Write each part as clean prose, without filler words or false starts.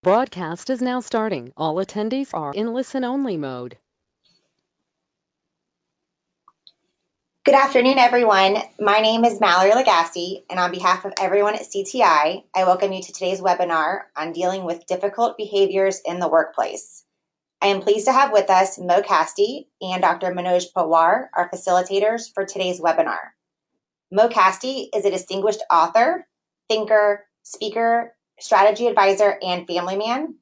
Broadcast is now starting. All attendees are in listen-only mode. Good afternoon, everyone. My name is Mallory Lagasse, and on behalf of everyone at CTI, I welcome you to today's webinar on dealing with difficult behaviors in the workplace. I am pleased to have with us Mo Casti and Dr. Manoj Pawar, our facilitators for today's webinar. Mo Casti is a distinguished author, thinker, speaker, strategy advisor, and family man.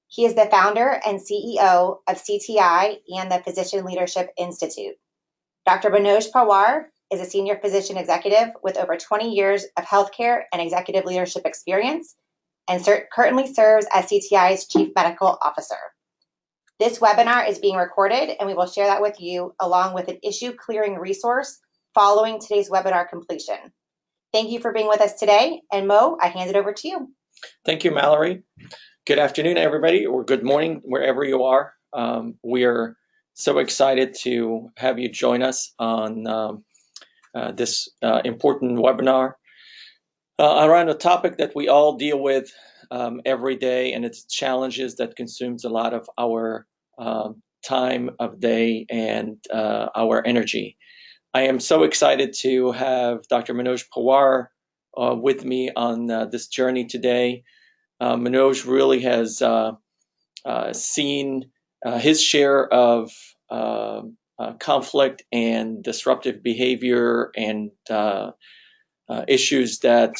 He is the founder and CEO of CTI and the Physician Leadership Institute. Dr. Manoj Pawar is a senior physician executive with over 20 years of healthcare and executive leadership experience and currently serves as CTI's Chief Medical Officer. This webinar is being recorded, and we will share that with you along with an issue clearing resource following today's webinar completion. Thank you for being with us today, and Mo, I hand it over to you. Thank you, Mallory. Good afternoon, everybody, or good morning, wherever you are. We are so excited to have you join us on this important webinar around a topic that we all deal with every day, and it's challenges that consumes a lot of our time of day and our energy. I am so excited to have Dr. Manoj Pawar with me on this journey today. Manoj really has seen his share of conflict and disruptive behavior and issues that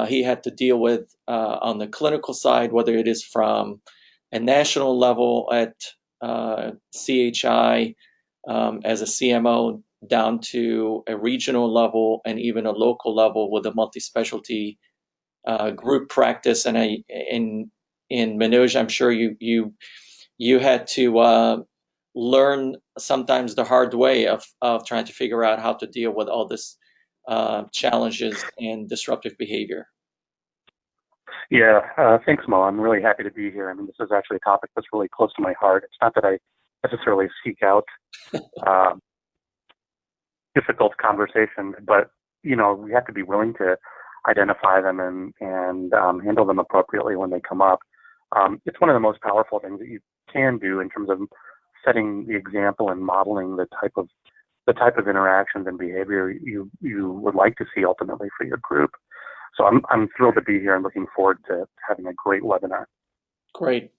he had to deal with on the clinical side, whether it is from a national level at CHI as a CMO down to a regional level and even a local level with a multi-specialty group practice. And in Manoj, I'm sure you had to learn sometimes the hard way of trying to figure out how to deal with all this challenges and disruptive behavior. Yeah, thanks, Mo. I'm really happy to be here. I mean, this is actually a topic that's really close to my heart. It's not that I necessarily seek out difficult conversation, but we have to be willing to identify them and handle them appropriately when they come up. It's one of the most powerful things that you can do in terms of setting the example and modeling the type of interactions and behavior you would like to see ultimately for your group. So I'm thrilled to be here and looking forward to having a great webinar. Great.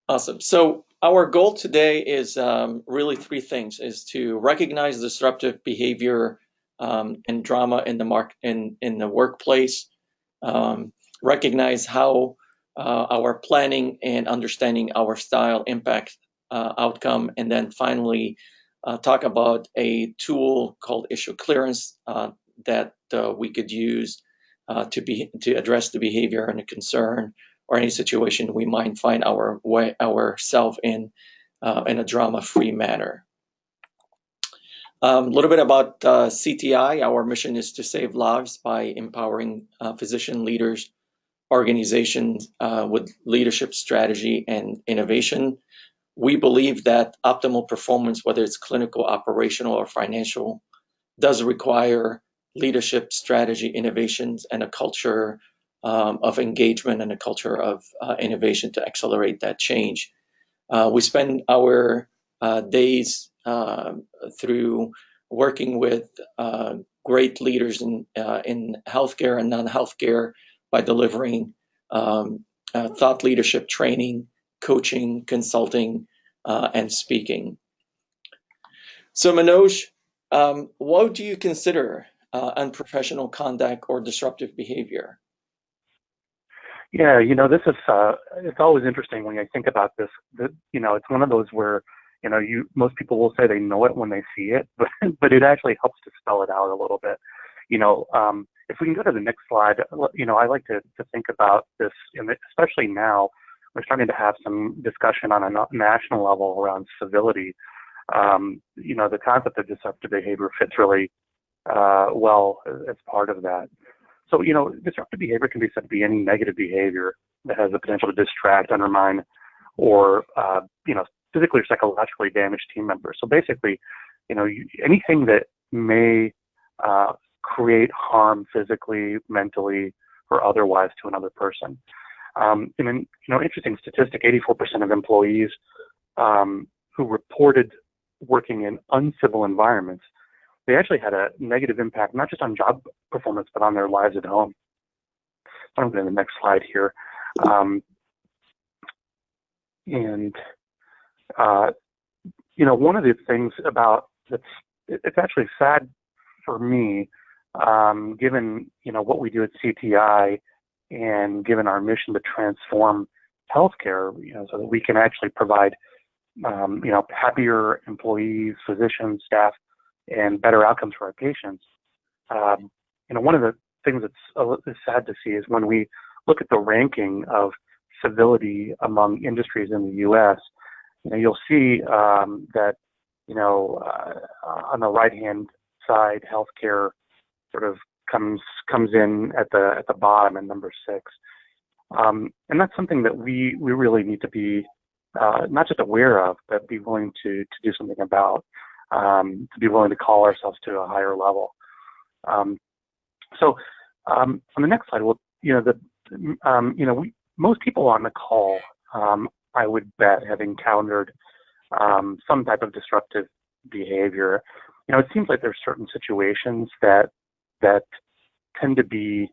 Awesome. So our goal today is really three things: is to recognize disruptive behavior and drama in the workplace, recognize how our planning and understanding our style impact outcome, and then finally talk about a tool called issue clearance that we could use to address the behavior and the concern or any situation we might find ourselves in a drama-free manner. A little bit about CTI. Our mission is to save lives by empowering physician leaders, organizations with leadership strategy and innovation. We believe that optimal performance, whether it's clinical, operational, or financial, does require leadership strategy, innovations, and a culture of engagement and a culture of innovation to accelerate that change. We spend our days through working with great leaders in healthcare and non-healthcare by delivering thought leadership training, coaching, consulting, and speaking. So Manoj, what do you consider unprofessional conduct or disruptive behavior? Yeah, this is it's always interesting when I think about this. That it's one of those where most people will say they know it when they see it, but it actually helps to spell it out a little bit. If we can go to the next slide, I like to think about this, and especially now we're starting to have some discussion on a national level around civility. The concept of disruptive behavior fits really well as part of that. So, disruptive behavior can be said to be any negative behavior that has the potential to distract, undermine, or, physically or psychologically damage team members. So basically, anything that may create harm physically, mentally, or otherwise to another person. And an interesting statistic: 84% of employees who reported working in uncivil environments, they actually had a negative impact, not just on job performance, but on their lives at home. So I'm going to the next slide here. One of the things about it's actually sad for me, given what we do at CTI, and given our mission to transform healthcare, so that we can actually provide happier employees, physicians, staff, and better outcomes for our patients. One of the things that's sad to see is when we look at the ranking of civility among industries in the U.S., you'll see that on the right-hand side, healthcare sort of comes in at the bottom at number 6, and that's something that we really need to be not just aware of, but be willing to do something about, to be willing to call ourselves to a higher level. So on the next slide, most people on the call, I would bet, have encountered some type of disruptive behavior. It seems like there's certain situations that tend to be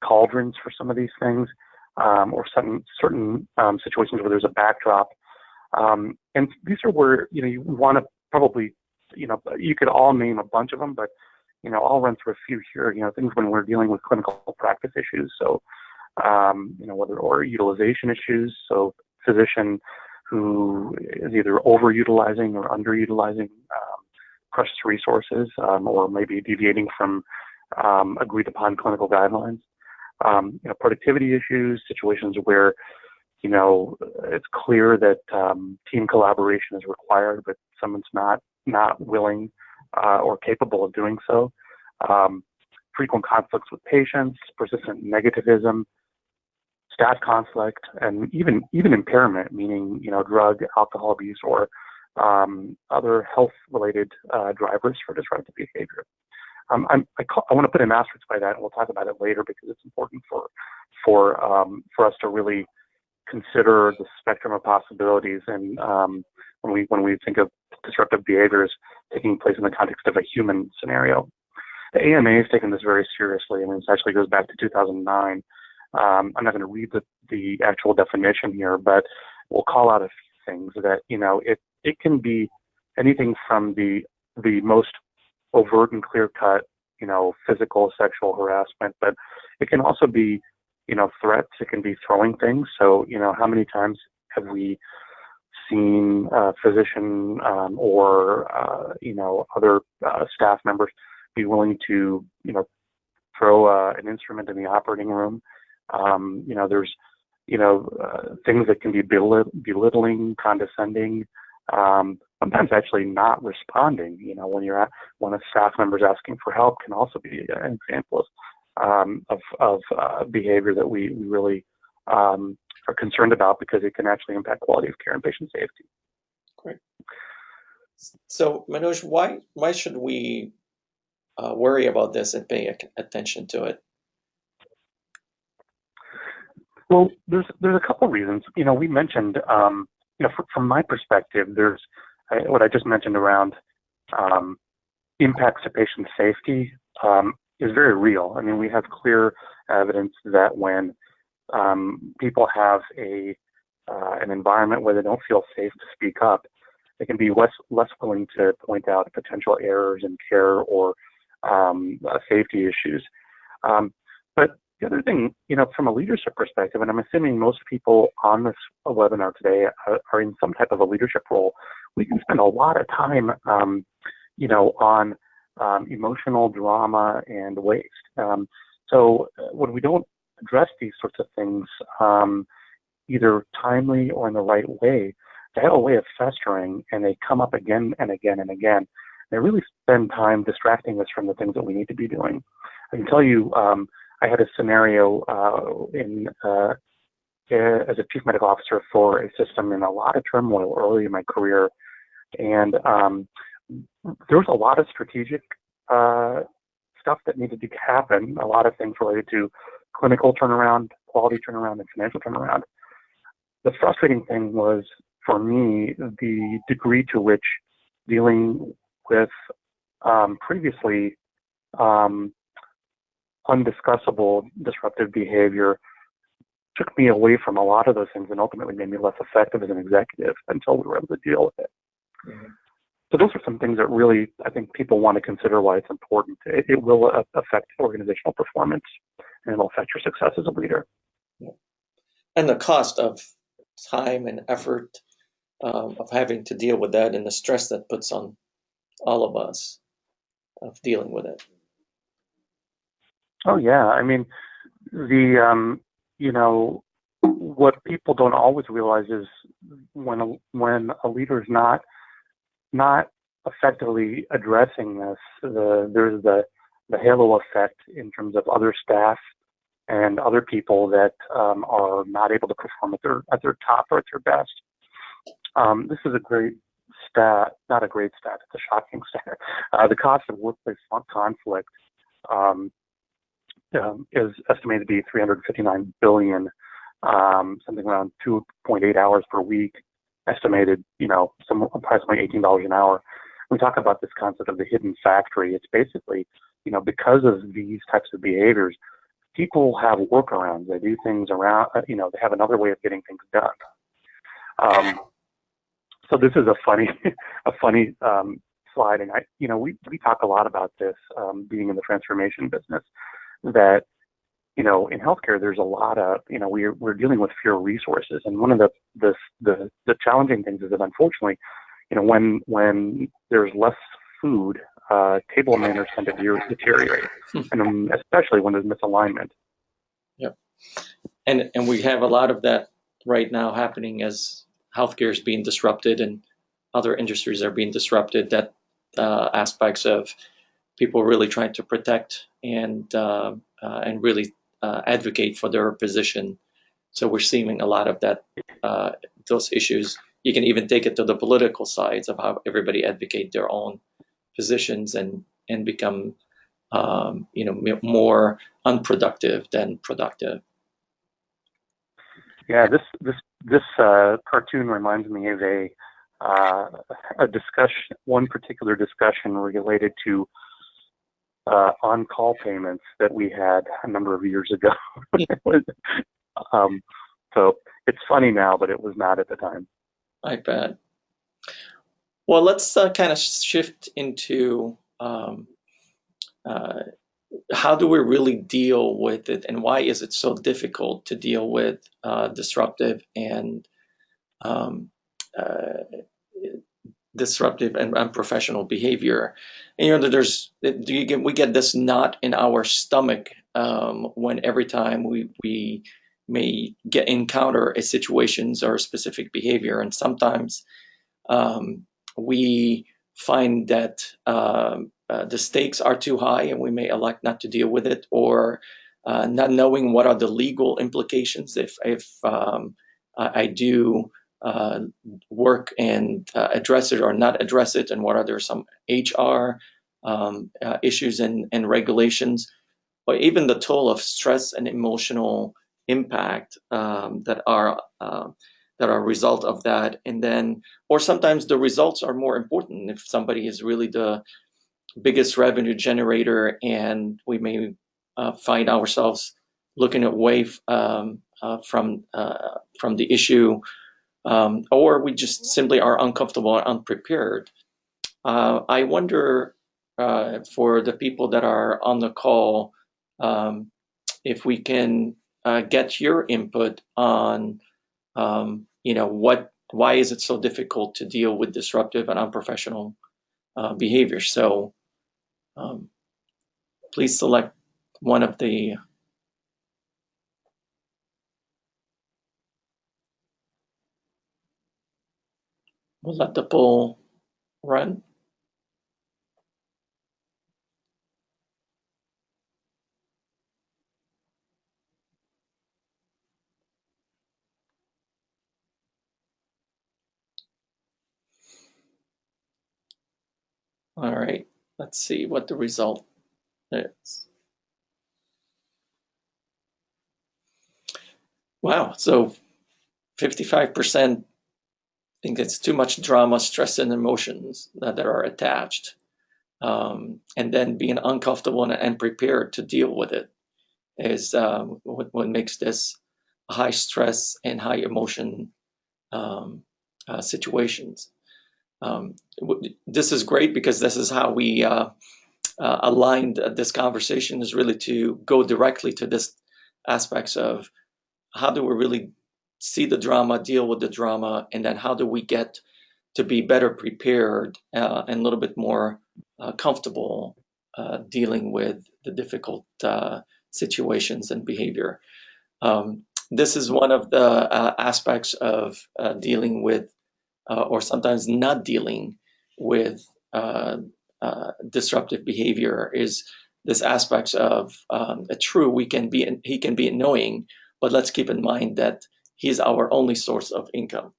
cauldrons for some of these things, or certain situations where there's a backdrop. And these are where you want to probably, you could all name a bunch of them, but I'll run through a few here. Things when we're dealing with clinical practice issues. So or utilization issues. So physician who is either overutilizing or underutilizing precious resources, or maybe deviating from agreed upon clinical guidelines. Productivity issues, situations where it's clear that team collaboration is required, but someone's not willing or capable of doing so. Frequent conflicts with patients, persistent negativism, staff conflict, and even impairment, meaning drug, alcohol abuse, or other health-related drivers for disruptive behavior. I want to put an asterisk by that, and we'll talk about it later because it's important for us to really consider the spectrum of possibilities, and when we think of disruptive behaviors taking place in the context of a human scenario. The AMA has taken this very seriously. This actually goes back to 2009. I'm not going to read the actual definition here, but we'll call out a few things that it can be anything from the most overt and clear-cut, physical, sexual harassment, but it can also be threats. It can be throwing things. So how many times have we seen a physician or other staff members be willing to throw an instrument in the operating room? There's things that can be belittling, condescending, sometimes actually not responding. When a staff member is asking for help, can also be an example of behavior that we really are concerned about, because it can actually impact quality of care and patient safety. Great. So Manoj, why should we worry about this and pay attention to it? Well, there's a couple reasons. We mentioned, from my perspective, there's what I just mentioned around impacts to patient safety is very real. We have clear evidence that when people have an environment where they don't feel safe to speak up, they can be less willing to point out potential errors in care or safety issues. But the other thing, from a leadership perspective, and I'm assuming most people on this webinar today are in some type of a leadership role, we can spend a lot of time, on emotional drama and waste. So when we don't address these sorts of things, either timely or in the right way, they have a way of festering, and they come up again and again and again. They really spend time distracting us from the things that we need to be doing. I can tell you, I had a scenario as a chief medical officer for a system in a lot of turmoil early in my career, and there was a lot of strategic stuff that needed to happen, a lot of things related to clinical turnaround, quality turnaround, and financial turnaround. The frustrating thing was, for me, the degree to which dealing with previously undiscussable disruptive behavior took me away from a lot of those things and ultimately made me less effective as an executive until we were able to deal with it. Mm-hmm. So those are some things that really, I think people want to consider why it's important. It will affect organizational performance, and it'll affect your success as a leader. Yeah. And the cost of time and effort of having to deal with that, and the stress that puts on all of us of dealing with it. Oh yeah, I mean, what people don't always realize is when a leader is not effectively addressing this, there's the halo effect in terms of other staff and other people that are not able to perform at their top or at their best. This is a great stat, not a great stat, it's a shocking stat. The cost of workplace conflict is estimated to be $359 billion, something around 2.8 hours per week, estimated, approximately $18 an hour. We talk about this concept of the hidden factory. It's basically, because of these types of behaviors, people have workarounds. They do things around, they have another way of getting things done. So this is a funny slide, and we talk a lot about this, being in the transformation business, that in healthcare there's a lot of we're dealing with fewer resources, and one of the challenging things is that unfortunately, when there's less food, table manners tend to deteriorate, and especially when there's misalignment. Yeah, and we have a lot of that right now happening as healthcare is being disrupted and other industries are being disrupted. That aspects of people really trying to protect and really advocate for their position. So we're seeing a lot of that, those issues. You can even take it to the political sides of how everybody advocate their own positions and become more unproductive than productive. Yeah, this cartoon reminds me of a discussion, one particular discussion related to on-call payments that we had a number of years ago. So it's funny now, but it was not at the time. I bet. Well, let's kind of shift into how do we really deal with it, and why is it so difficult to deal with disruptive and unprofessional behavior? And we get this knot in our stomach when every time we may encounter a situations or a specific behavior, and sometimes we find that the stakes are too high and we may elect not to deal with it, or not knowing what are the legal implications if I do work and address it or not address it, and what are there some HR issues and regulations, or even the toll of stress and emotional impact that are a result of that. And then, or sometimes the results are more important if somebody is really the biggest revenue generator, and we may find ourselves looking away from the issue, or we just simply are uncomfortable and unprepared. I wonder, for the people that are on the call, if we can get your input on why is it so difficult to deal with disruptive and unprofessional behavior. So please select one of the we'll let the poll run. All right, let's see what the result is. Wow. So 55% think it's too much drama, stress, and emotions that are attached. And then being uncomfortable and prepared to deal with it is what makes this high stress and high emotion um, situations. This is great because this is how we aligned this conversation, is really to go directly to this aspects of how do we really see the drama, deal with the drama, and then how do we get to be better prepared and a little bit more comfortable dealing with the difficult situations and behavior. This is one of the aspects of dealing with, or sometimes not dealing with, disruptive behavior, is this aspects of true, he can be annoying, but let's keep in mind that he's our only source of income.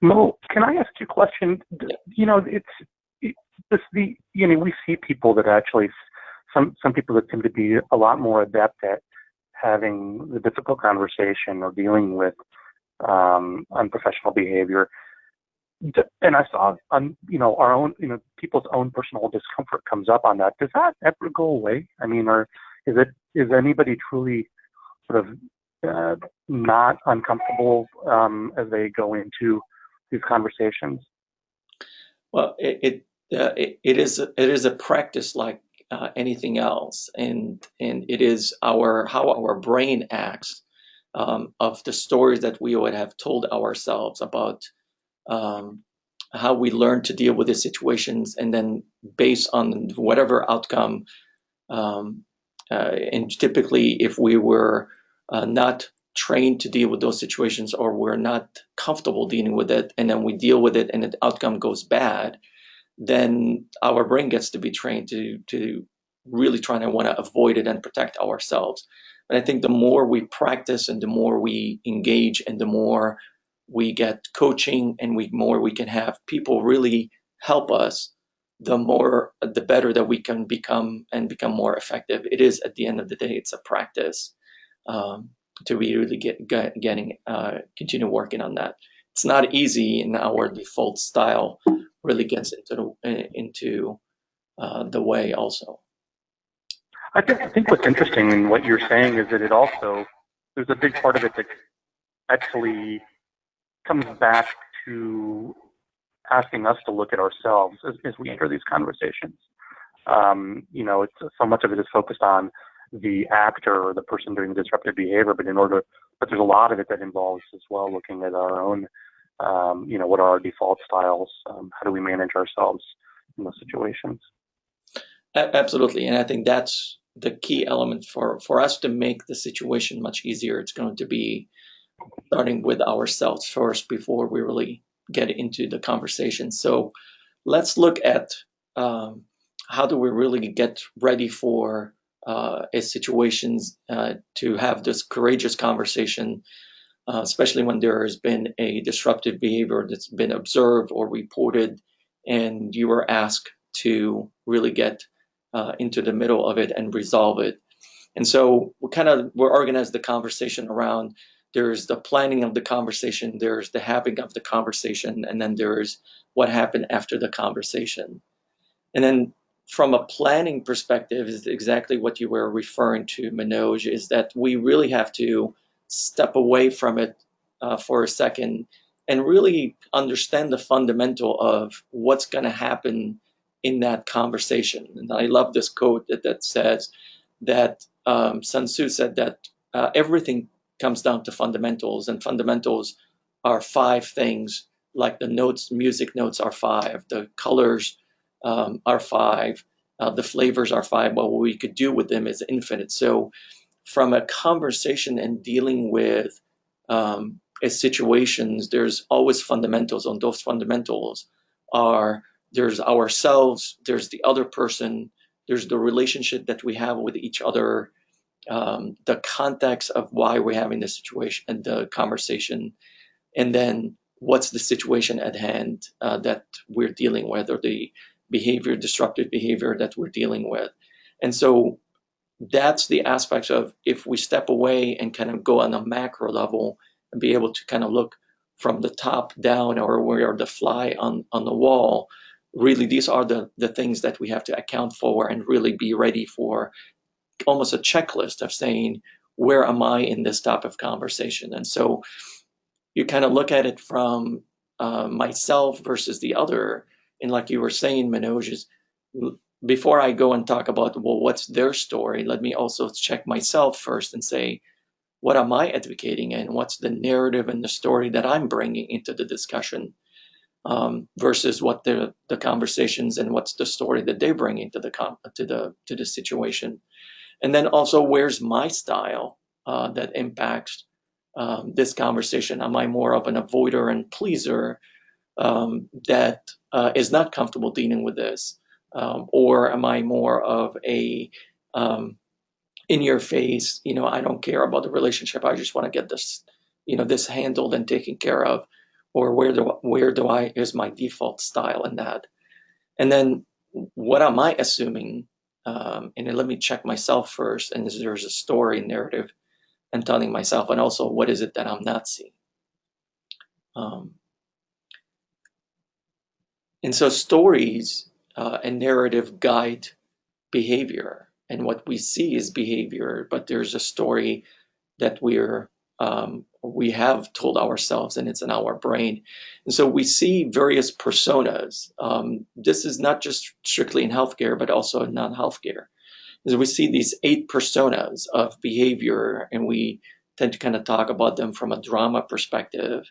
Mo, can I ask you a question? Yeah. You know, we see people that actually, some people that seem to be a lot more adept at having the difficult conversation or dealing with unprofessional behavior. And I saw on, our own, people's own personal discomfort comes up on that. Does that ever go away? I mean, or is anybody truly sort of not uncomfortable as they go into these conversations? Well, it is a practice like anything else, and it is how our brain acts, of the stories that we would have told ourselves about um, how we learn to deal with the situations, and then based on whatever outcome, um, and typically if we were not trained to deal with those situations, or we're not comfortable dealing with it, and then we deal with it and the outcome goes bad, then our brain gets to be trained to really try to want to avoid it and protect ourselves. But I think the more we practice and the more we engage and the more we get coaching and more we can have people really help us, the better that we can become and become more effective. It is, at the end of the day, it's a practice, um, to be really getting continue working on that. It's not easy, and our default style really gets into the way also. I think what's interesting in what you're saying is that there's a big part of it that actually comes back to asking us to look at ourselves as we enter these conversations. It's so much of it is focused on the actor or the person doing the disruptive behavior, but there's a lot of it that involves as well looking at our own, what are our default styles? How do we manage ourselves in those situations? Absolutely, and I think that's the key element for us to make the situation much easier. It's going to be starting with ourselves first before we really get into the conversation. So let's look at how do we really get ready for situations to have this courageous conversation, especially when there has been a disruptive behavior that's been observed or reported, and you were asked to really get into the middle of it and resolve it. And so we're organized the conversation around, there's the planning of the conversation, there's the having of the conversation, and then there's what happened after the conversation. And then from a planning perspective is exactly what you were referring to, Manoj, is that we really have to step away from it for a second and really understand the fundamental of what's going to happen in that conversation. And I love this quote that says that Sun Tzu said that everything comes down to fundamentals, and fundamentals are five things, like the notes, music notes are five, the colors are five, the flavors are five. Well, what we could do with them is infinite. So, from a conversation and dealing with situations, there's always fundamentals. And those fundamentals are, there's ourselves, there's the other person, there's the relationship that we have with each other, the context of why we're having the situation and the conversation, and then what's the situation at hand that we're dealing with, or the disruptive behavior that we're dealing with. And so that's the aspects of, if we step away and kind of go on a macro level and be able to kind of look from the top down, or where the fly on the wall, really these are the things that we have to account for and really be ready for, almost a checklist of saying, where am I in this type of conversation? And so you kind of look at it from myself versus the other. And like you were saying, Manoj, is before I go and talk about, well, what's their story, let me also check myself first and say, what am I advocating, and what's the narrative and the story that I'm bringing into the discussion, versus what the conversations and what's the story that they bring into the situation. And then also, where's my style that impacts this conversation? Am I more of an avoider and pleaser that is not comfortable dealing with this? Or am I more of a in your face, I don't care about the relationship, I just want to get this, this handled and taken care of? Or where do I is my default style in that? And then what am I assuming? And then let me check myself first. And there's a story narrative and telling myself, and also what is it that I'm not seeing? And so stories and narrative guide behavior, and what we see is behavior, but there's a story that we have told ourselves, and it's in our brain. And so we see various personas. This is not just strictly in healthcare, but also in non-healthcare. As we see these 8 personas of behavior, and we tend to kind of talk about them from a drama perspective.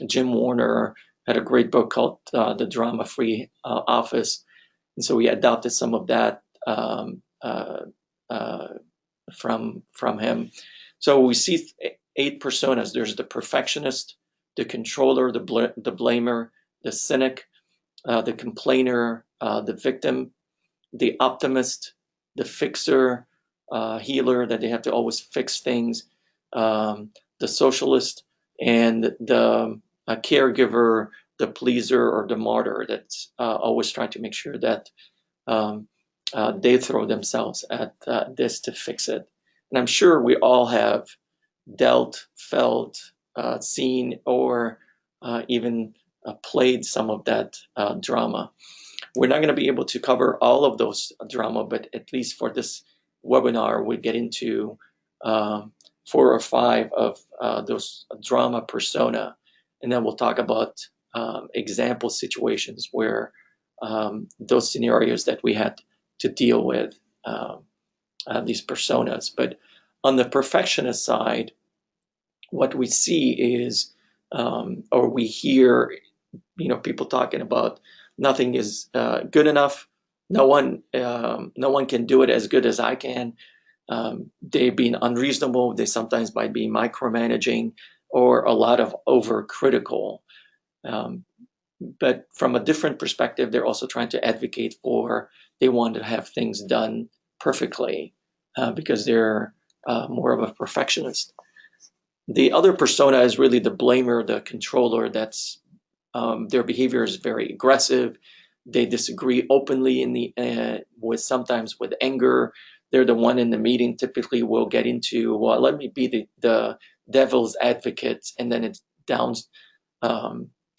Jim Warner had a great book called The Drama-Free Office, and so we adopted some of that from him. So we see 8 personas. There's the perfectionist, the controller, the blamer, the cynic, the complainer, the victim, the optimist, the fixer, healer, that they have to always fix things, the socialist, and the caregiver, the pleaser, or the martyr, that's always trying to make sure that they throw themselves at this to fix it. And I'm sure we all have dealt, felt, seen, or even played some of that drama. We're not going to be able to cover all of those drama, but at least for this webinar, we get into 4 or 5 of those drama persona, and then we'll talk about example situations where those scenarios that we had to deal with these personas. But on the perfectionist side, what we see is, or we hear, people talking about, nothing is good enough. No one can do it as good as I can. They've been unreasonable. They sometimes might be micromanaging, or a lot of overcritical. But from a different perspective, they're also trying to advocate for, they want to have things done perfectly because they're more of a perfectionist. The other persona is really the blamer, the controller. That's their behavior is very aggressive. They disagree openly with sometimes with anger. They're the one in the meeting typically will get into, well, let me be the devil's advocate, and then it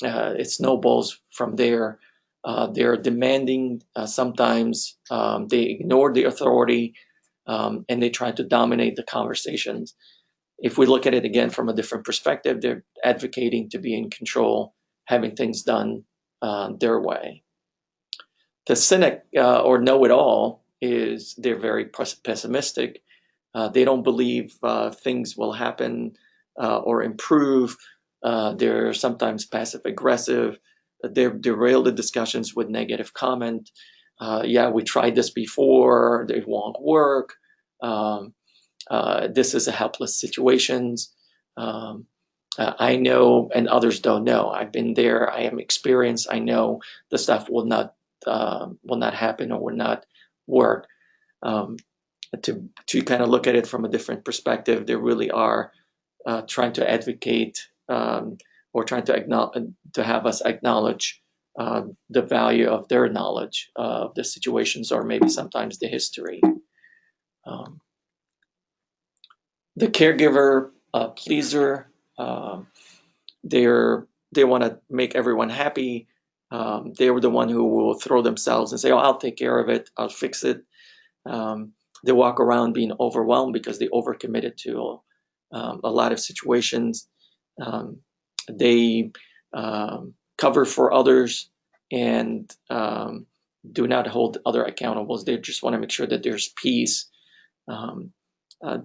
it snowballs from there. They're demanding. Sometimes they ignore the authority, and they try to dominate the conversations. If we look at it again from a different perspective, they're advocating to be in control, having things done their way. The cynic or know-it-all is they're very pessimistic. They don't believe things will happen or improve. They're sometimes passive aggressive. They derail the discussions with negative comment. Yeah, we tried this before. It won't work. This is a helpless situation. I know, and others don't know. I've been there. I am experienced. I know the stuff will not happen or will not work. To kind of look at it from a different perspective, they really are trying to advocate or trying to have us acknowledge the value of their knowledge of the situations, or maybe sometimes the history. The caregiver pleaser, they want to make everyone happy. They were the one who will throw themselves and say, "Oh, I'll take care of it. I'll fix it." They walk around being overwhelmed because they overcommitted to a lot of situations. They cover for others and do not hold other accountable. They just want to make sure that there's peace.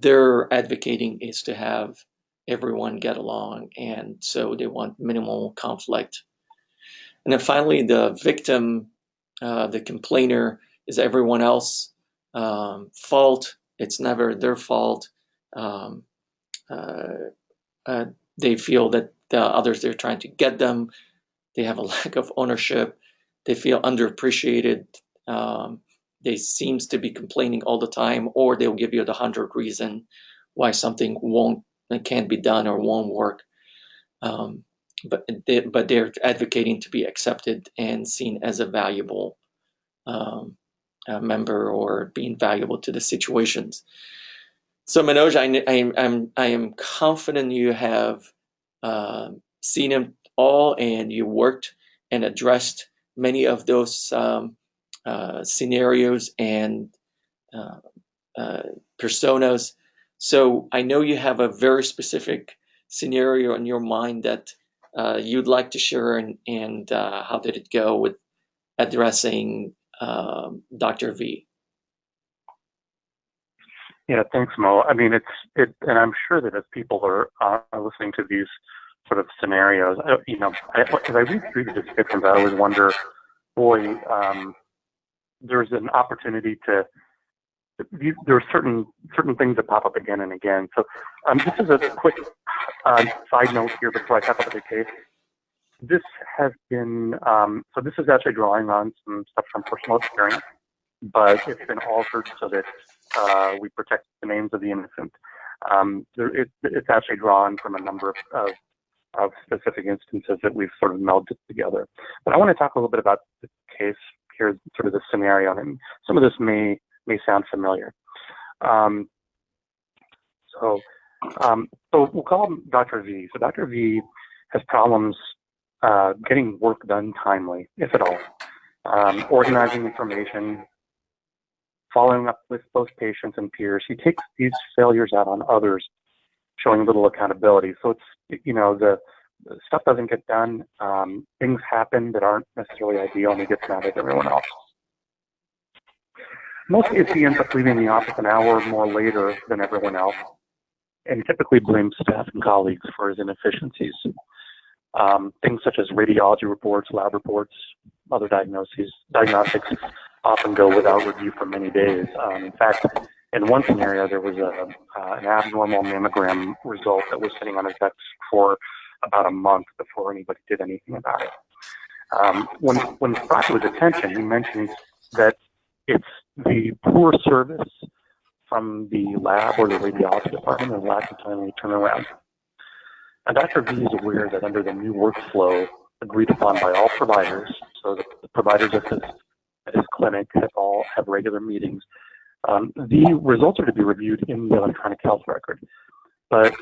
Their advocating is to have everyone get along, and so they want minimal conflict. And then finally, the victim, the complainer, is everyone else fault. It's never their fault. Um, they feel that the others, they're trying to get them. They have a lack of ownership. They feel underappreciated. They seems to be complaining all the time, or they'll give you the 100 reason why something can't be done or won't work. But they're advocating to be accepted and seen as a valuable member, or being valuable to the situations. So Manoj, I am confident you have seen them all, and you worked and addressed many of those scenarios and personas. So I know you have a very specific scenario in your mind that you'd like to share, and how did it go with addressing Dr. V? Yeah, thanks, Mo. I mean, and I'm sure that as people are listening to these sort of scenarios, as I read through the descriptions, I always wonder, boy, there's an opportunity to. There are certain things that pop up again and again. So, just as a quick side note here before I talk about the case, this has been so this is actually drawing on some stuff from personal experience, but it's been altered so that we protect the names of the innocent. It's actually drawn from a number of specific instances that we've sort of melded together. But I want to talk a little bit about the case here, sort of the scenario, and some of this may sound familiar. So we'll call him Dr. V. So Dr. V has problems getting work done timely, if at all, organizing information, following up with both patients and peers. He takes these failures out on others, showing little accountability. So it's, the stuff doesn't get done. Things happen that aren't necessarily ideal, and he gets mad at everyone else. Mostly he ends up leaving the office an hour or more later than everyone else, and typically blames staff and colleagues for his inefficiencies. Things such as radiology reports, lab reports, other diagnostics often go without review for many days. In fact, in one scenario, there was an abnormal mammogram result that was sitting on his desk for about a month before anybody did anything about it. When brought to his attention, he mentions that it's the poor service from the lab or the radiology department and lack of timely turnaround. And Dr. V is aware that under the new workflow agreed upon by all providers, so the providers at his clinic have regular meetings, the results are to be reviewed in the electronic health record. But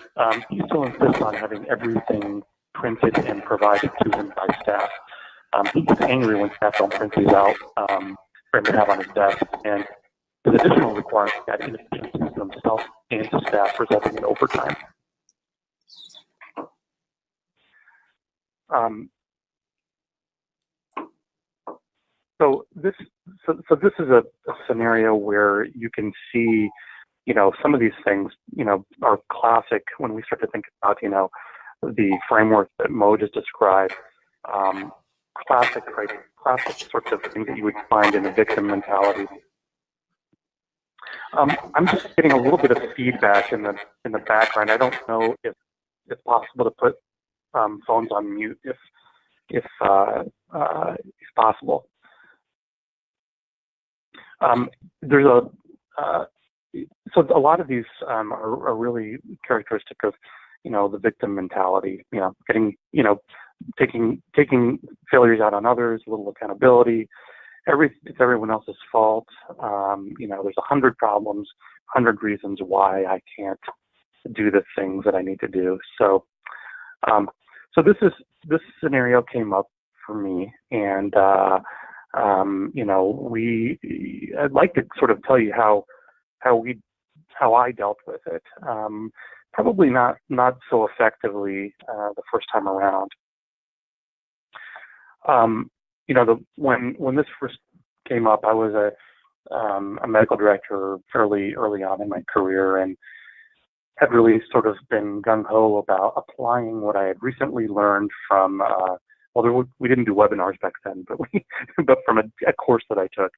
he still insists on having everything printed and provided to him by staff. He gets angry when staff don't print these out for him to have on his desk, and his additional requirements that inefficiencies to himself and to staff, resulting in overtime. So this is a scenario where you can see, some of these things, are classic when we start to think about, the framework that Mo just described. Classic sorts of things that you would find in a victim mentality. I'm just getting a little bit of feedback in the background. I don't know if it's possible to put phones on mute if possible. There's so a lot of these are really characteristic of the victim mentality. Getting taking failures out on others, little accountability. It's everyone else's fault. There's 100 problems. 100 reasons why I can't do the things that I need to do. So, so this scenario came up for me, and you know, I'd like to sort of tell you how I dealt with it. Probably not so effectively the first time around. You know, when this first came up, I was a medical director fairly early on in my career, and had really sort of been gung-ho about applying what I had recently learned from, we didn't do webinars back then, but but from a course that I took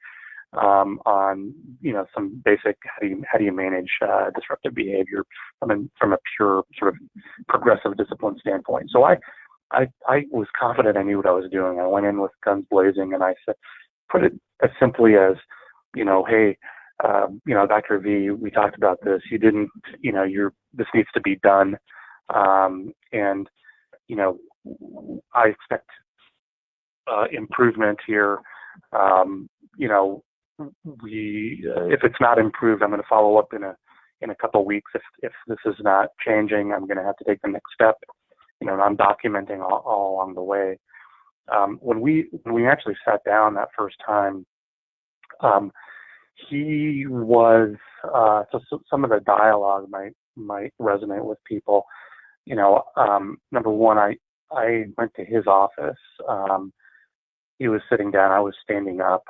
on, you know, some basic how do you manage disruptive behavior from a pure sort of progressive discipline standpoint. So I was confident I knew what I was doing. I went in with guns blazing, and I said, put it as simply as, you know, hey, you know, Dr. V, we talked about this. You didn't, you know, this needs to be done. And, you know, I expect improvement here. You know, if it's not improved, I'm going to follow up in a couple of weeks. If this is not changing, I'm going to have to take the next step. You know, and I'm documenting all along the way. When we actually sat down that first time, he was so some of the dialogue might resonate with people. You know, number one, I went to his office. He was sitting down. I was standing up.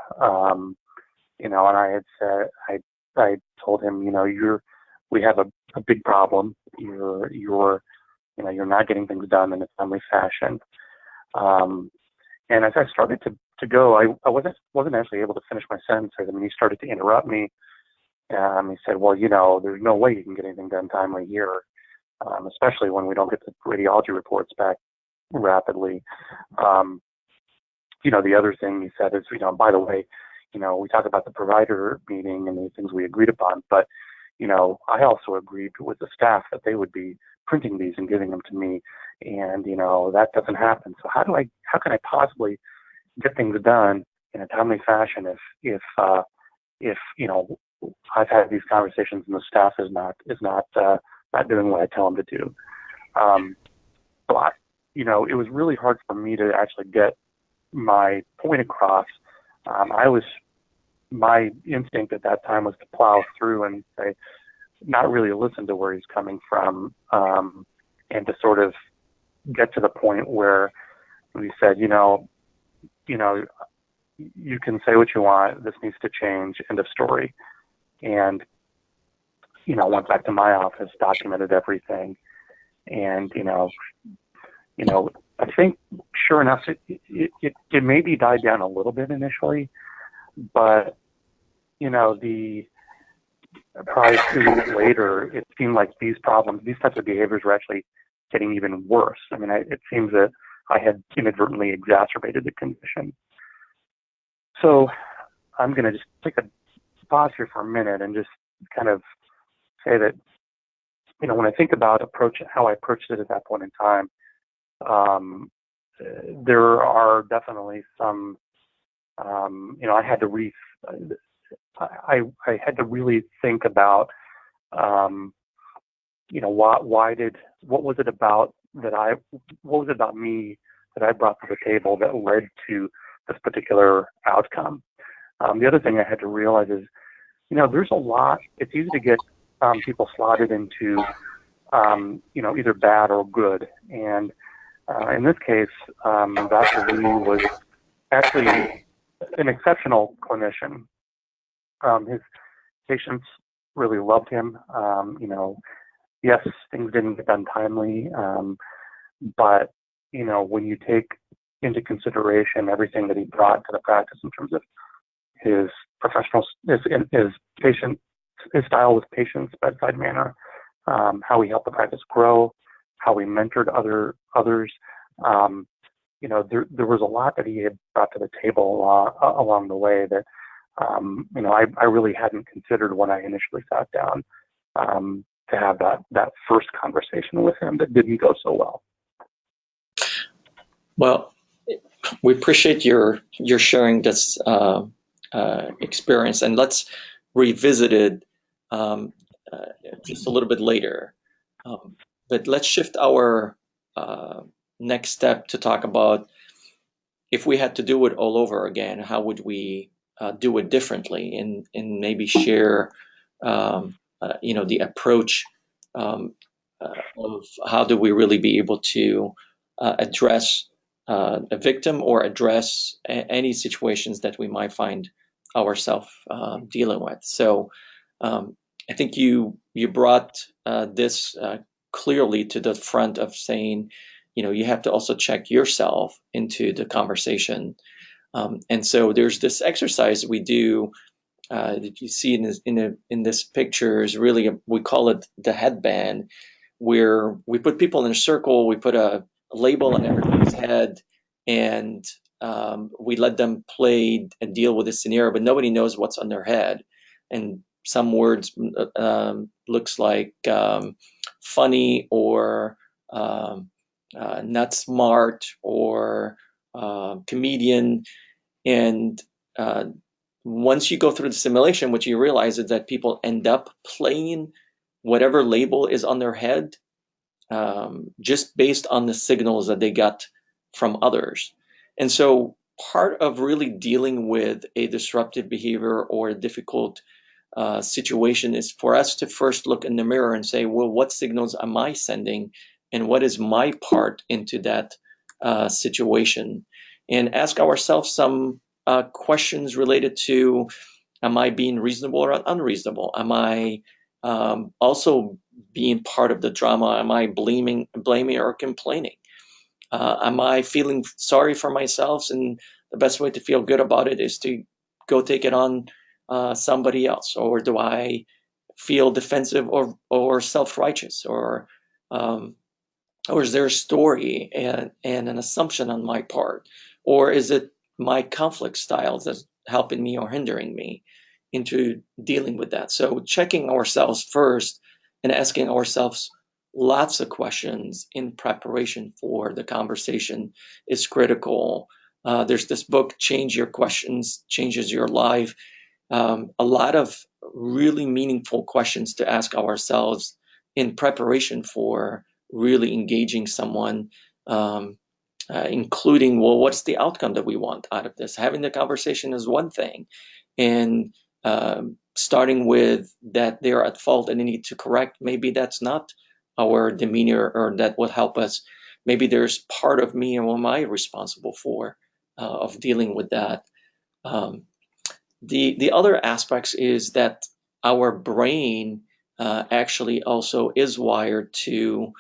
You know, and I had said, I told him, you know, we have a big problem. You're you know, you're not getting things done in a timely fashion. And as I started to go, I wasn't actually able to finish my sentences. I mean, he started to interrupt me. He said, well, you know, there's no way you can get anything done timely here, especially when we don't get the radiology reports back rapidly. You know, the other thing he said is, you know, by the way, you know, we talked about the provider meeting and the things we agreed upon, but, you know, I also agreed with the staff that they would be printing these and giving them to me. And, you know, that doesn't happen. So how can I possibly get things done in a timely fashion if you know, I've had these conversations and the staff is not doing what I tell them to do. So you know, it was really hard for me to actually get my point across. My instinct at that time was to plow through and say, not really listen to where he's coming from, and to sort of get to the point where we said, you know, you can say what you want. This needs to change. End of story. And, you know, went back to my office, documented everything, and you know, I think sure enough, it maybe died down a little bit initially, but you know, probably 2 weeks later, it seemed like these types of behaviors were actually getting even worse. I mean, it seems that I had inadvertently exacerbated the condition. So I'm going to just take a pause here for a minute and just kind of say that, you know, when I think about how I approached it at that point in time, there are definitely some, you know, I had to I had to really think about, you know, what was it about me that I brought to the table that led to this particular outcome. The other thing I had to realize is, you know, there's a lot. It's easy to get people slotted into, you know, either bad or good. And in this case, Dr. Lee was actually an exceptional clinician. His patients really loved him. You know, yes, things didn't get done timely, but you know, when you take into consideration everything that he brought to the practice in terms of his his style with patients, bedside manner, how he helped the practice grow, how he mentored others. You know, there was a lot that he had brought to the table along the way that, you know, I really hadn't considered when I initially sat down to have that first conversation with him that didn't go so well. Well, we appreciate your sharing this experience, and let's revisit it um, just a little bit later. But let's shift our next step to talk about if we had to do it all over again, how would we do it differently, and maybe share the approach of how do we really be able to address a victim or address any situations that we might find ourselves dealing with. So I think you brought this clearly to the front of saying, you have to also check yourself into the conversation. And so there's this exercise we do that you see in this picture is really we call it the headband, where we put people in a circle, we put a label on everybody's head, and we let them play and deal with the scenario, but nobody knows what's on their head. And some words looks like funny or not smart or comedian. And once you go through the simulation, what you realize is that people end up playing whatever label is on their head just based on the signals that they got from others. And so part of really dealing with a disruptive behavior or a difficult situation is for us to first look in the mirror and say, well, what signals am I sending and what is my part into that situation? And ask ourselves some questions related to, am I being reasonable or unreasonable? Am I also being part of the drama? Am I blaming or complaining? Am I feeling sorry for myself? And the best way to feel good about it is to go take it on somebody else. Or do I feel defensive or self-righteous? Or is there a story and an assumption on my part? Or is it my conflict styles that's helping me or hindering me into dealing with that? So checking ourselves first and asking ourselves lots of questions in preparation for the conversation is critical. There's this book, Change Your Questions, Changes Your Life. A lot of really meaningful questions to ask ourselves in preparation for really engaging someone, including, well, what's the outcome that we want out of this? Having the conversation is one thing, and starting with that they're at fault and they need to correct, maybe that's not our demeanor or that will help us. Maybe there's part of me and what am I responsible for of dealing with that. The other aspects is that our brain actually also is wired to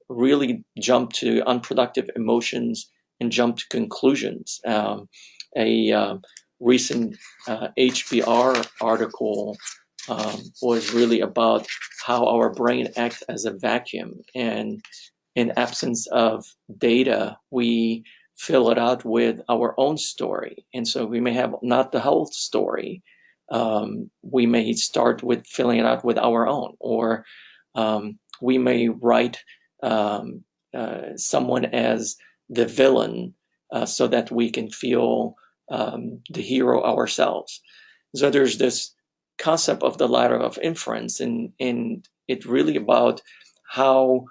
really jump to unproductive emotions and jump to conclusions. A recent HBR article was really about how our brain acts as a vacuum, and in absence of data, we fill it out with our own story. And so we may have not the whole story. We may start with filling it out with our own, or we may write someone as the villain so that we can feel the hero ourselves. So there's this concept of the ladder of inference, and it's really about how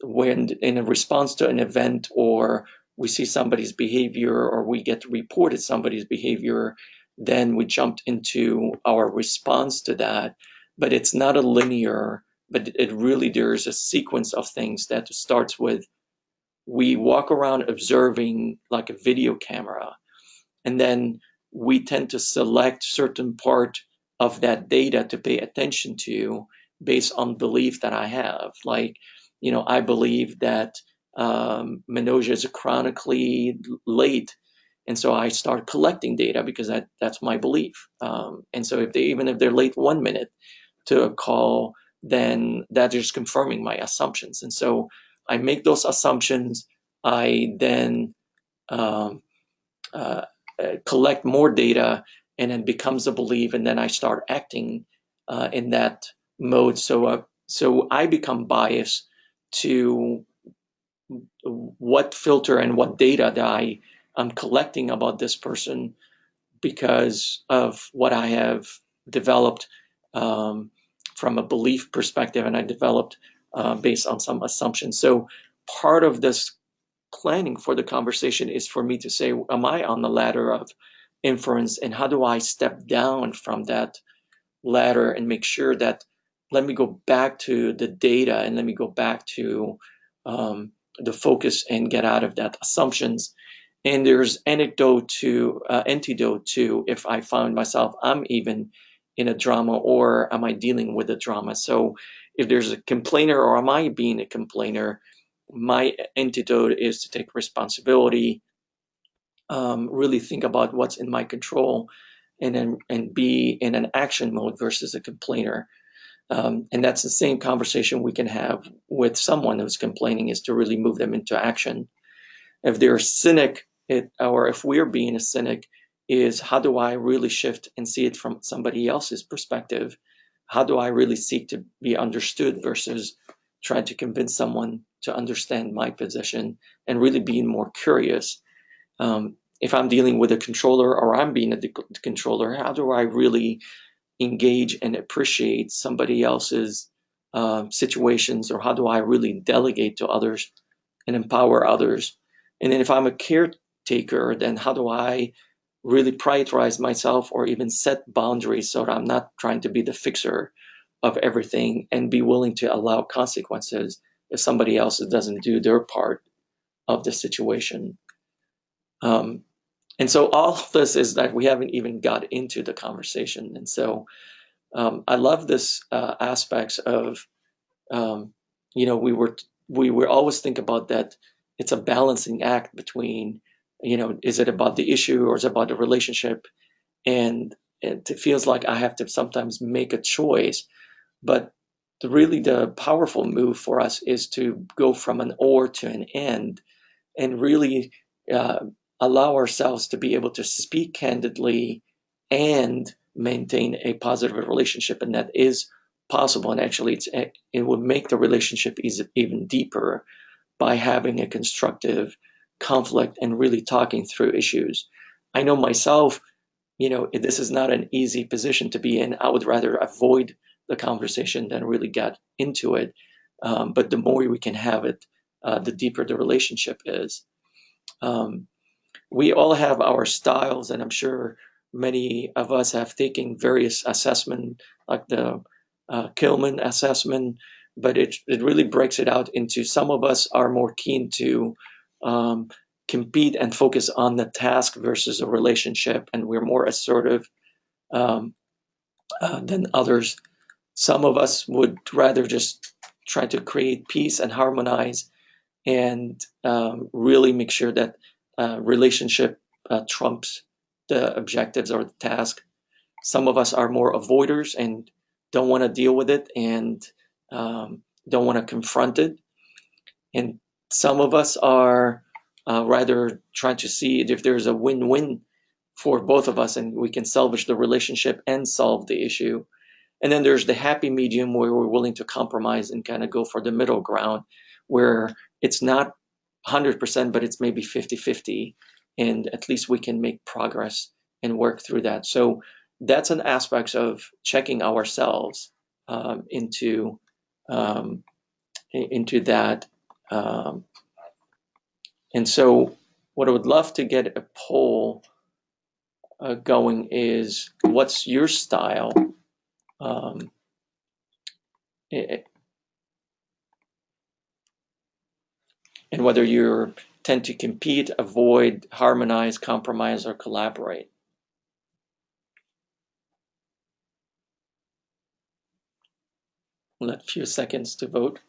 when in a response to an event, or we see somebody's behavior, or we get reported somebody's behavior, then we jumped into our response to that. But it's not a linear, but it really, there's a sequence of things that starts with, we walk around observing like a video camera, and then we tend to select certain part of that data to pay attention to based on belief that I have. Like, I believe that Minoja is chronically late, and so I start collecting data because that's my belief. And so even if they're late 1 minute to a call, then that is confirming my assumptions. And so I make those assumptions. I then collect more data, and it becomes a belief, and then I start acting in that mode. So I become biased to what filter and what data that I'm collecting about this person because of what I have developed from a belief perspective, and I developed based on some assumptions. So part of this planning for the conversation is for me to say, am I on the ladder of inference, and how do I step down from that ladder and make sure that, let me go back to the data and let me go back to the focus and get out of that assumptions. And there's antidote to if I found myself, I'm even in a drama, or am I dealing with a drama? So if there's a complainer, or am I being a complainer, my antidote is to take responsibility, really think about what's in my control, and be in an action mode versus a complainer. And that's the same conversation we can have with someone who's complaining, is to really move them into action. If they're a cynic, or if we're being a cynic, is how do I really shift and see it from somebody else's perspective? How do I really seek to be understood versus trying to convince someone to understand my position, and really being more curious? If I'm dealing with a controller, or I'm being a controller, how do I really engage and appreciate somebody else's situations, or how do I really delegate to others and empower others? And then if I'm a caretaker, then how do I really prioritize myself, or even set boundaries, so that I'm not trying to be the fixer of everything, and be willing to allow consequences if somebody else doesn't do their part of the situation. And so all of this is that we haven't even got into the conversation. And so I love this aspects of, we were always think about that it's a balancing act between, is it about the issue, or is it about the relationship? And it feels like I have to sometimes make a choice, but the powerful move for us is to go from an or to an and really uh, allow ourselves to be able to speak candidly and maintain a positive relationship. And that is possible. And actually, it would make the relationship even deeper by having a constructive conflict and really talking through issues. I know myself, this is not an easy position to be in. I would rather avoid the conversation than really get into it. But the more we can have it, the deeper the relationship is. We all have our styles, and I'm sure many of us have taken various assessment, like the Kilman assessment, but it really breaks it out into, some of us are more keen to um, compete and focus on the task versus a relationship, and we're more assertive um, than others. Some of us would rather just try to create peace and harmonize, and really make sure that relationship trumps the objectives or the task. Some of us are more avoiders and don't want to deal with it, and don't want to confront it. And some of us are rather trying to see if there's a win-win for both of us, and we can salvage the relationship and solve the issue. And then there's the happy medium, where we're willing to compromise and kind of go for the middle ground, where it's not 100%, but it's maybe 50-50. And at least we can make progress and work through that. So that's an aspect of checking ourselves into that. Um, and so what I would love to get a poll going is, what's your style? Um, and whether you tend to compete, avoid, harmonize, compromise, or collaborate. We'll let a few seconds to vote.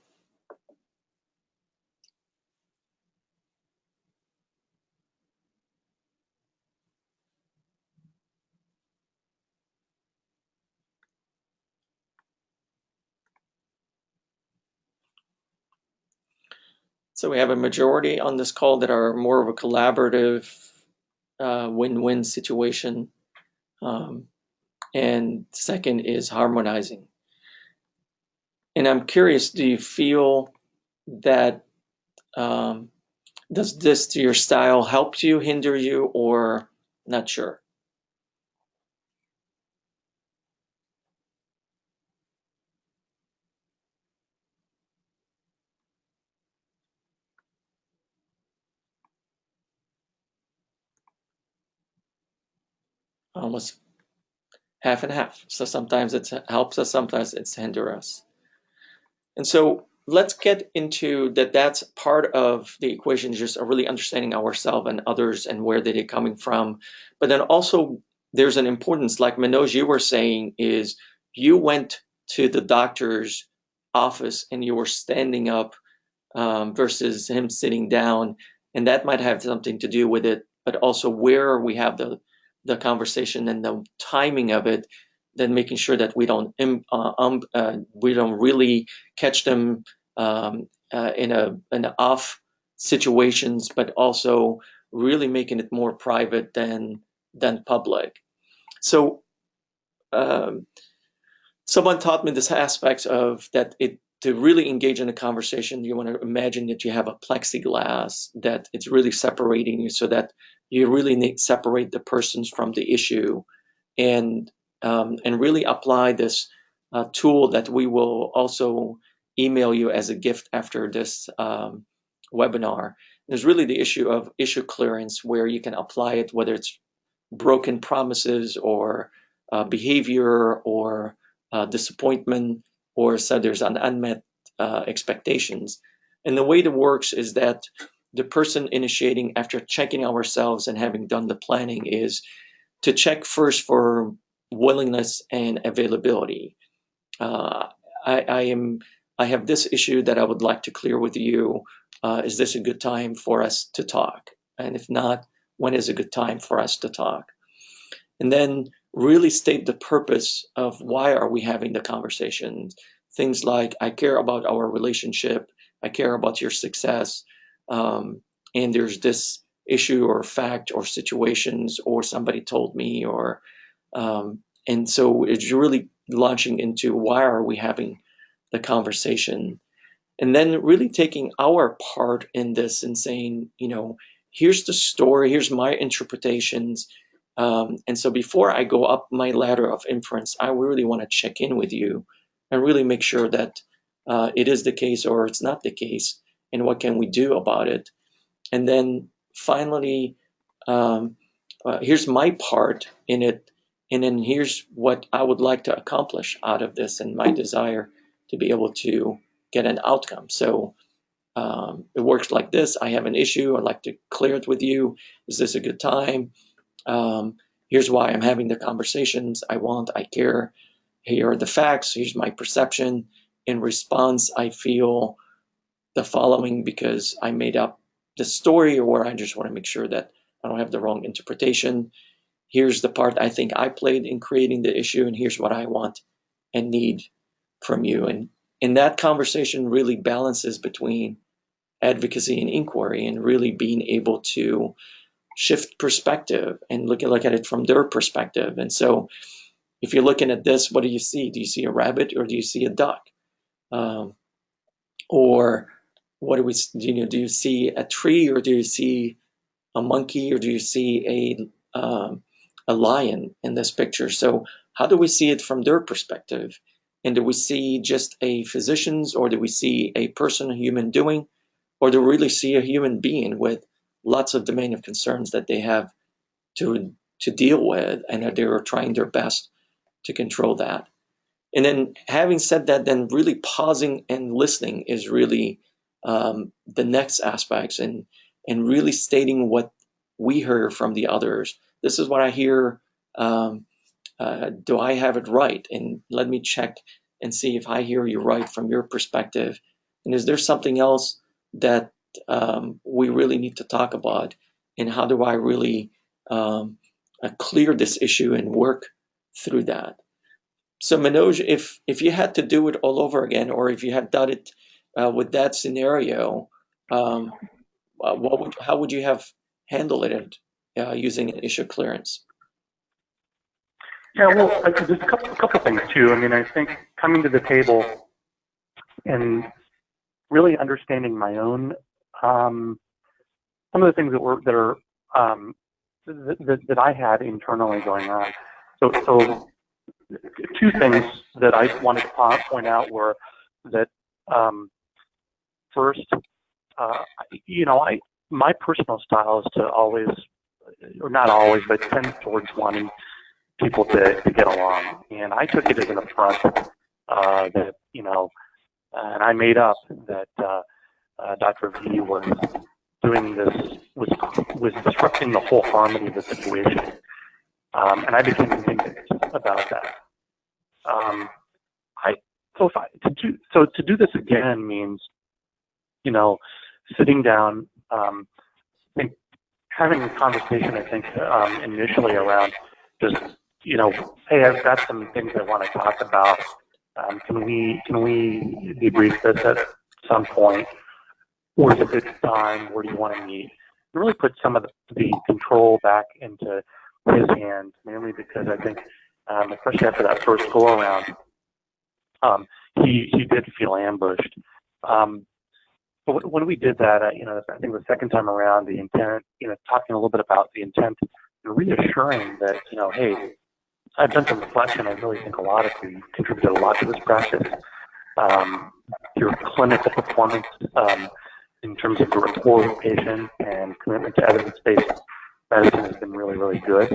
So we have a majority on this call that are more of a collaborative win-win situation. And second is harmonizing. And I'm curious, do you feel that, does this to your style help you, hinder you, or not sure? almost half and half. So sometimes it helps us, sometimes it's hinder us. And so let's get into that. That's part of the equation, just really understanding ourselves and others and where they're coming from. But then also there's an importance, like Manoj, you were saying, is you went to the doctor's office and you were standing up versus him sitting down. And that might have something to do with it, but also where we have the conversation and the timing of it, then making sure that we don't really catch them in an off situations, but also really making it more private than public. So someone taught me this aspect of that it to really engage in a conversation, you want to imagine that you have a plexiglass that it's really separating you, so that you really need to separate the persons from the issue, and really apply this tool that we will also email you as a gift after this webinar. There's really the issue of issue clearance, where you can apply it, whether it's broken promises or behavior or disappointment, or so there's an unmet expectations. And the way it works is that the person initiating, after checking ourselves and having done the planning, is to check first for willingness and availability. I have this issue that I would like to clear with you. Is this a good time for us to talk? And if not, when is a good time for us to talk? And then really state the purpose of why are we having the conversations. Things like, I care about our relationship, I care about your success, and there's this issue or fact or situations or somebody told me, or and so it's really launching into why are we having the conversation, and then really taking our part in this and saying, here's the story, here's my interpretations. And so before I go up my ladder of inference, I really want to check in with you and really make sure that it is the case or it's not the case, and what can we do about it. And then finally, here's my part in it, and then here's what I would like to accomplish out of this and my desire to be able to get an outcome. So it works like this. I have an issue. I'd like to clear it with you. Is this a good time? Here's why I'm having the conversations. I care. Here are the facts. Here's my perception. In response, I feel the following because I made up the story, or I just want to make sure that I don't have the wrong interpretation. Here's the part I think I played in creating the issue, and here's what I want and need from you. And in that conversation really balances between advocacy and inquiry, and really being able to shift perspective and look at it from their perspective. And so if you're looking at this, what do you see? Do you see a rabbit or do you see a duck? Or what do we, do you see a tree or do you see a monkey or do you see a lion in this picture? So how do we see it from their perspective? And do we see just a physician's, or do we see a person, a human doing, or do we really see a human being with lots of domain of concerns that they have to deal with, and that they're trying their best to control that? And then having said that, then really pausing and listening is really the next aspects, and really stating what we heard from the others. This is what I hear. Do I have it right? And let me check and see if I hear you right from your perspective. And is there something else that we really need to talk about? And how do I really clear this issue and work through that? So Manoj, if you had to do it all over again, or if you had done it with that scenario, how would you have handled it using an issue clearance? Yeah, well, there's a couple things too. I mean, I think coming to the table and really understanding my own some of the things that I had internally going on. So two things that I wanted to point out were that first, my personal style is to always, or not always, but tends towards wanting people to get along. And I took it as an affront that, and I made up that Dr. V was doing this, was disrupting the whole harmony of the situation. And I became indignant about that. To do this again means, sitting down, having a conversation, I think, initially around just, hey, I've got some things I want to talk about. Can we debrief this at some point? Where's a good time? Where do you want to meet? And really put some of the control back into his hands, mainly because I think, especially after that first go around, he did feel ambushed. But when we did that, I think the second time around, the intent, talking a little bit about the intent and reassuring that, hey, I've done some reflection. I really think a lot of you contributed a lot to this practice. Your clinical performance in terms of your rapport with patients and commitment to evidence-based medicine has been really, really good.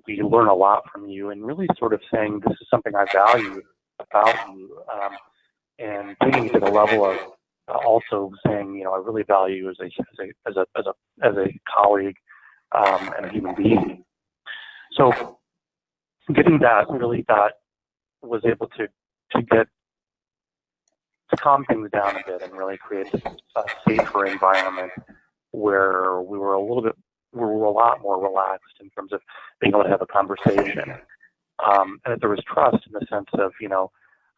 We learn a lot from you, and really sort of saying this is something I value about you, and taking it to the level of also saying, I really value you as a colleague and a human being. So getting that really was able to calm things down a bit and really create a safer environment where we were a lot more relaxed in terms of being able to have a conversation. And that there was trust in the sense of,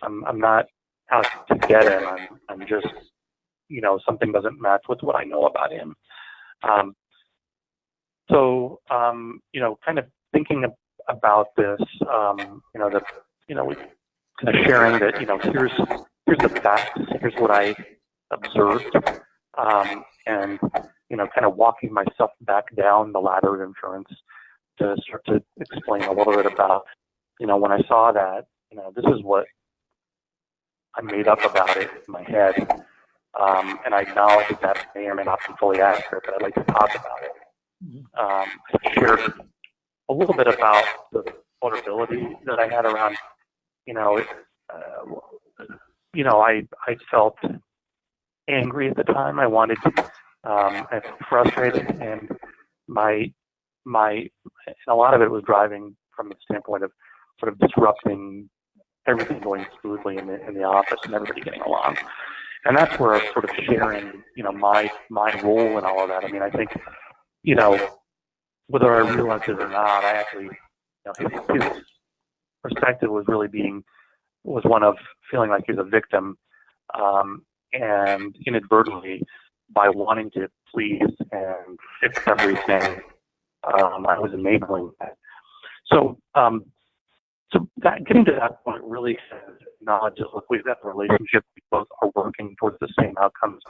I'm not out to get him. I'm just, something doesn't match with what I know about him. Kind of thinking about this, we kind of sharing that, here's the facts, here's what I observed, and kind of walking myself back down the ladder of insurance to start to explain a little bit about, when I saw that, this is what I made up about it in my head, and I acknowledge that may or may not be fully accurate, but I'd like to talk about it. I shared a little bit about the vulnerability that I had around, I felt angry at the time. I wanted to, I felt frustrated, and a lot of it was driving from the standpoint of sort of disrupting everything going smoothly in the office and everybody getting along. And that's where I'm sort of sharing, my role in all of that. I mean, I think, whether I realized it or not, I actually, his perspective was one of feeling like he was a victim, and inadvertently, by wanting to please and fix everything, I was enabling that. So that getting to that point really acknowledges, look, we've got the relationship, we both are working towards the same outcomes.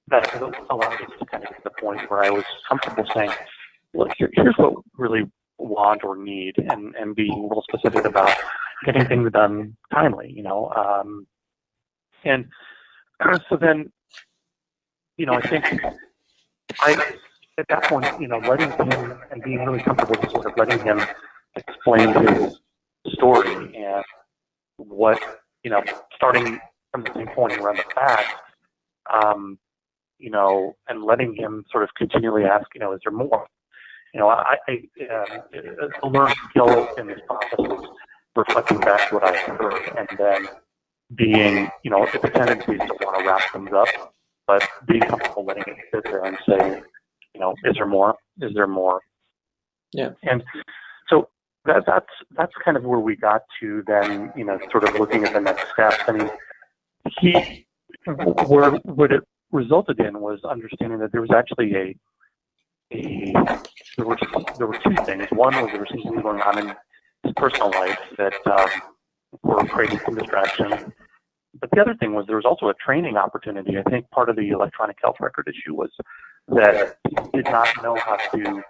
That allowed us to kind of get to the point where I was comfortable saying, look, here's what we really want or need, and being real specific about getting things done timely, and so then, I think at that point, letting him and being really comfortable with sort of letting him explain his story and what, starting from the same point around the facts, and letting him sort of continually ask, is there more? A learned skill in this process was reflecting back what I heard, and then being, it's a tendency to want to wrap things up, but being comfortable letting it sit there and saying, is there more? Is there more? Yeah. And so that's kind of where we got to then, sort of looking at the next steps. I mean, what it resulted in was understanding that there was actually there were two things. One was there was something going on in his personal life that were creating some distraction. But the other thing was there was also a training opportunity. I think part of the electronic health record issue was that he did not know how to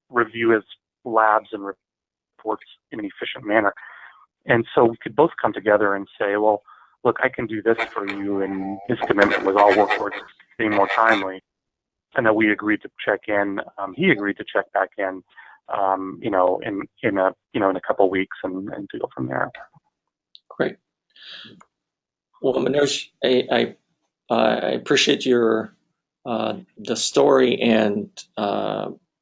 review his labs and reports in an efficient manner. And so we could both come together and say, well, look, I can do this for you. And his commitment was all work towards being more timely. And that we agreed to check in. He agreed to check back in in a couple of weeks and to go from there. Great. Well, Manoj, I appreciate your the story and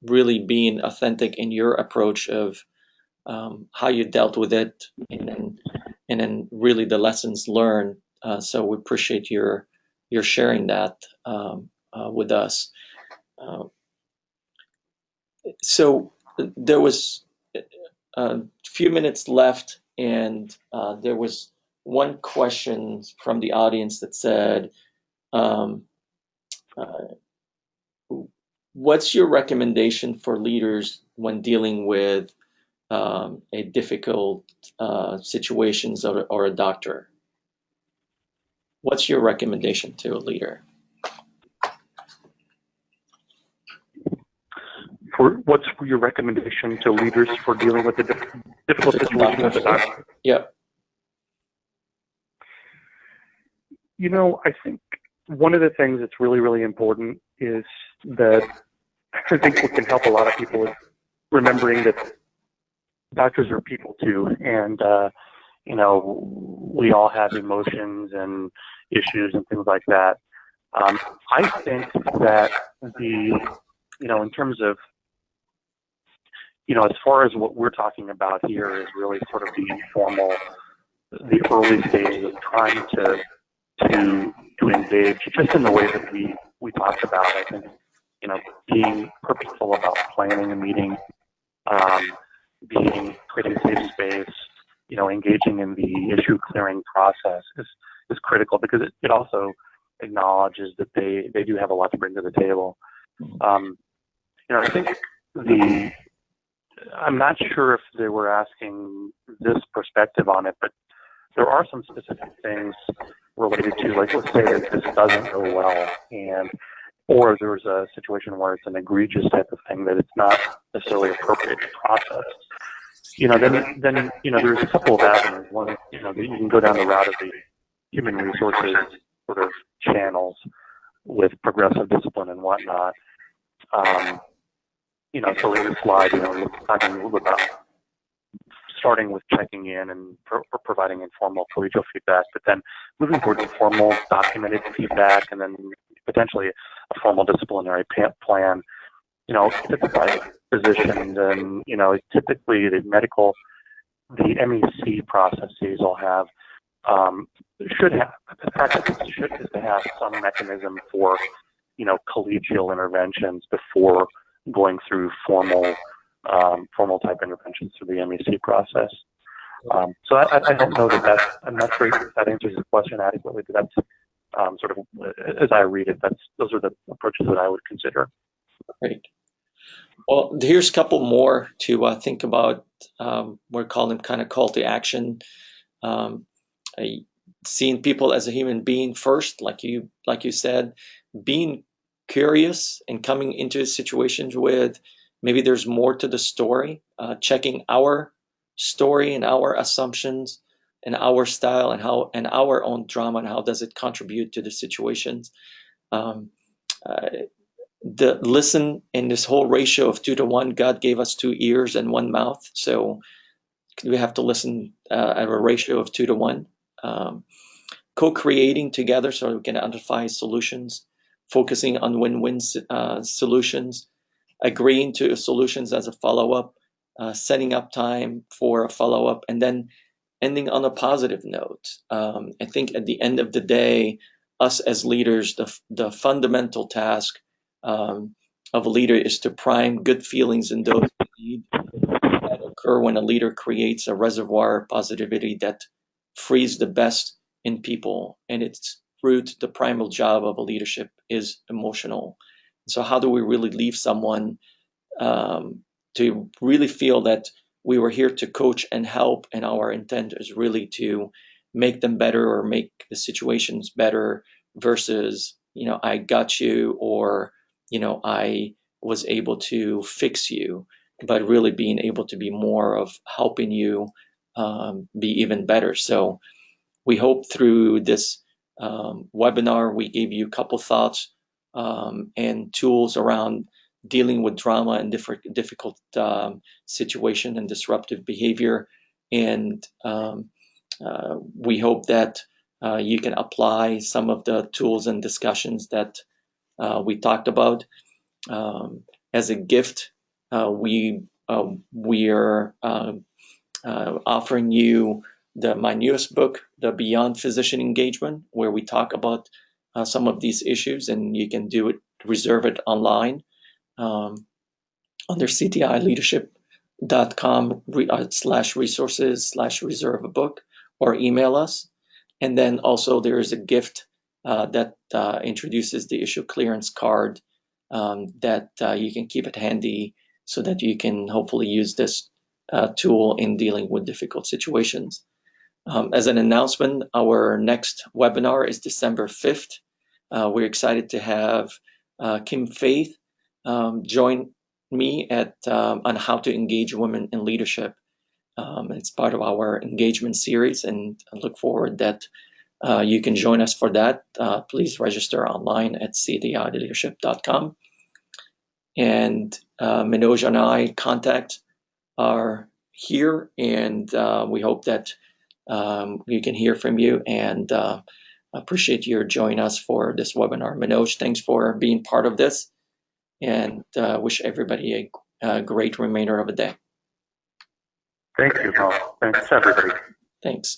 really being authentic in your approach of how you dealt with it, and then really the lessons learned. So we appreciate your sharing that with us. Uh, so there was a few minutes left, and there was one question from the audience that said, um, uh, what's your recommendation for leaders when dealing with a difficult situations or a doctor? What's your recommendation to a leader? What's your recommendation to leaders for dealing with the difficult situation with the doctor? Yep. I think one of the things that's really, really important is that I think what can help a lot of people is remembering that doctors are people too, and we all have emotions and issues and things like that. I think that in terms of, as far as what we're talking about here is really sort of the early stages of trying to engage just in the way that we talked about. I think, being purposeful about planning a meeting, creating safe space, engaging in the issue clearing process is critical, because it also acknowledges that they do have a lot to bring to the table. I think I'm not sure if they were asking this perspective on it, but there are some specific things related to, like, let's say that this doesn't go well, or there's a situation where it's an egregious type of thing that it's not necessarily appropriate to process. Then there's a couple of avenues. One, that you can go down the route of the human resources sort of channels with progressive discipline and whatnot. So in this slide, we're talking a little bit about starting with checking in and providing informal collegial feedback, but then moving towards formal documented feedback, and then potentially a formal disciplinary plan. If it's a private position, then typically the MEC processes will have should have some mechanism for collegial interventions before going through formal type interventions through the MEC process. So I don't know I'm not sure if that answers the question adequately, but that's sort of, as I read it, those are the approaches that I would consider. Great. Well, here's a couple more to think about. We're calling them kind of call to action. Seeing people as a human being first, like you said, being curious and coming into situations with maybe there's more to the story, checking our story and our assumptions and our style and our own drama and how does it contribute to the situations. The listen in this whole ratio of 2-to-1, God gave us 2 ears and 1 mouth, so we have to listen at a ratio of 2-to-1. Co-creating together so we can identify solutions, focusing on win-win solutions, agreeing to solutions as a follow-up, setting up time for a follow-up, and then ending on a positive note. I think at the end of the day, us as leaders, the fundamental task of a leader is to prime good feelings in those who lead that occur when a leader creates a reservoir of positivity that frees the best in people. And its root, the primal job of a leadership is emotional. So how do we really leave someone to really feel that we were here to coach and help, and our intent is really to make them better or make the situations better versus, I got you, or, I was able to fix you, but really being able to be more of helping you be even better. So we hope through this webinar, we gave you a couple thoughts and tools around dealing with drama and difficult situation and disruptive behavior. And we hope that you can apply some of the tools and discussions that we talked about. As a gift, we are offering you my newest book, The Beyond Physician Engagement, where we talk about some of these issues, and you can reserve it online under ctileadership.com/resources/reserve a book, or email us. And then also there is a gift that introduces the issue clearance card that you can keep it handy so that you can hopefully use this tool in dealing with difficult situations. As an announcement, our next webinar is December 5th. We're excited to have Kim Faith join me on how to engage women in leadership. It's part of our engagement series, and I look forward that you can join us for that. Please register online at ctileadership.com. And Manoj and I contact are here, and we hope that we can hear from you, and appreciate your joining us for this webinar. Manoj, thanks for being part of this, and wish everybody a great remainder of the day. Thank you, Paul. Thanks, everybody. Thanks.